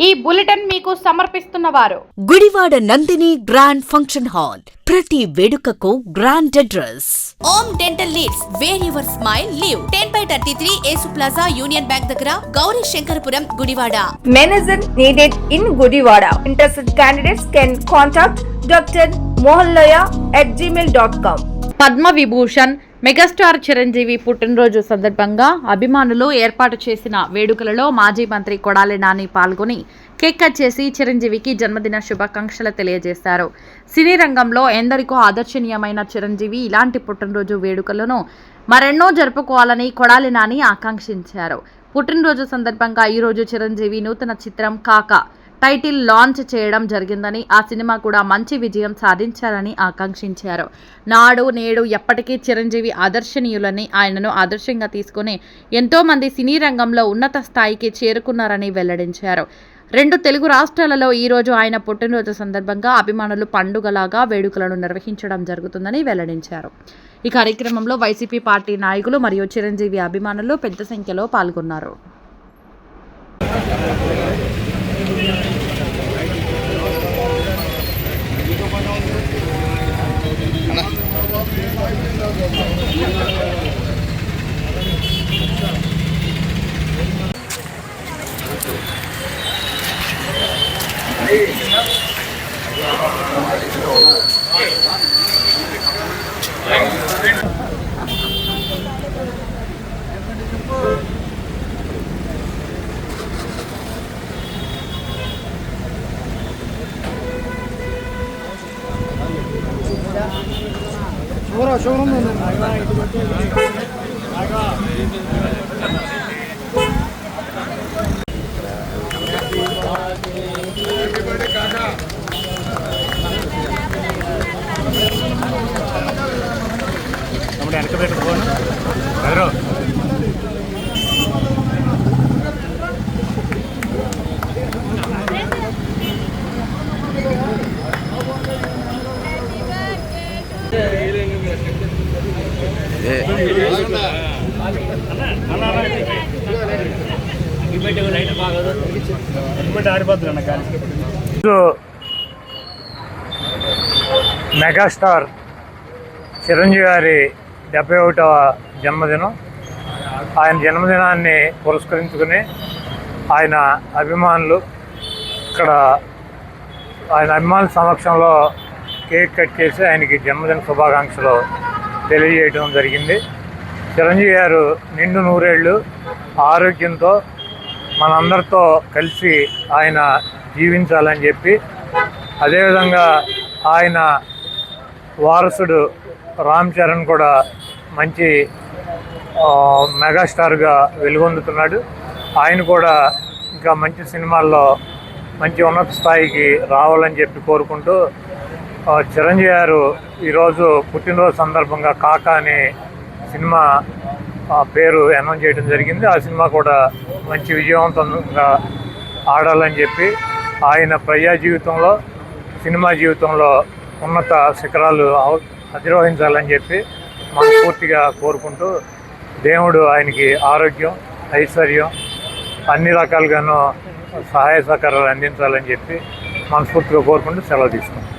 ఈ బులెటిన్ మీకు సమర్పిస్తున్న వారు Gudivada Nandini grand function hall. ప్రతి వేడుకకు grand address. Om dental leads where your smile live 10/33 Yesu plaza Union Bank దగ్గర Gowri Shankarapuram Gudivada. Medicine needed in Gudivada. Interested candidates can contact Dr. Mohallaya at gmail.com. Padma Vibhushan megastar Chiranjeevi పుట్టినరోజు సందర్భంగా అభిమానులు ఏర్పాటు చేసిన వేడుకలలో మాజీ మంత్రి కొడాలి నాని పాల్గొని కేక్ కట్ చేసి చిరంజీవికి జన్మదిన శుభాకాంక్షలు తెలియజేశారు. సినీ రంగంలో ఎందరికో ఆదర్శనీయమైన చిరంజీవి ఇలాంటి పుట్టినరోజు వేడుకలను మరెన్నో జరుపుకోవాలని కొడాలి నాని ఆకాంక్షించారు. పుట్టినరోజు సందర్భంగా ఈరోజు చిరంజీవి నూతన చిత్రం కాకా టైటిల్ లాంచ్ చేయడం జరిగిందని, ఆ సినిమా కూడా మంచి విజయం సాధించాలని ఆకాంక్షించారు. నాడు నేడు ఎప్పటికీ చిరంజీవి ఆదర్శనీయులని, ఆయనను ఆదర్శంగా తీసుకుని ఎంతోమంది సినీ రంగంలో ఉన్నత స్థాయికి చేరుకున్నారని వెల్లడించారు. 2 తెలుగు రాష్ట్రాలలో ఈరోజు ఆయన పుట్టినరోజు సందర్భంగా అభిమానులు పండుగలాగా వేడుకలను నిర్వహించడం జరుగుతుందని వెల్లడించారు. ఈ కార్యక్రమంలో వైసీపీ పార్టీ నాయకులు మరియు చిరంజీవి అభిమానులు పెద్ద సంఖ్యలో పాల్గొన్నారు. మెగాస్టార్ చిరంజీవి గారి 71వ జన్మదినం. ఆయన జన్మదినాన్ని పురస్కరించుకుని ఆయన అభిమానులు ఇక్కడ ఆయన అభిమానుల సమక్షంలో కేక్ కట్ చేసి ఆయనకి జన్మదిన శుభాకాంక్షలు తెలియజేయడం జరిగింది. చిరంజీవి గారు నిండు 100 ఏళ్ళు ఆరోగ్యంతో మనందరితో కలిసి ఆయన జీవించాలని చెప్పి, అదేవిధంగా ఆయన వారసుడు రామ్ చరణ్ కూడా మంచి మెగాస్టార్గా వెలుగొందుతున్నాడు. ఆయన కూడా ఇంకా మంచి సినిమాల్లో మంచి ఉన్నత స్థాయికి రావాలని చెప్పి కోరుకుంటూ చిరంజీవి గారు ఈరోజు పుట్టినరోజు సందర్భంగా కాకా అనే సినిమా పేరు అనౌన్స్ చేయడం జరిగింది. ఆ సినిమా కూడా మంచి విజయవంతంగా ఆడాలని చెప్పి, ఆయన ప్రజా జీవితంలో సినిమా జీవితంలో ఉన్నత శిఖరాలు అధిరోహించాలని చెప్పి మనస్ఫూర్తిగా కోరుకుంటూ, దేవుడు ఆయనకి ఆరోగ్యం, ఐశ్వర్యం అన్ని రకాలుగానూ సహాయ సహకారాలు అందించాలని చెప్పి మనస్ఫూర్తిగా కోరుకుంటూ సెలవు తీసుకుంటాం.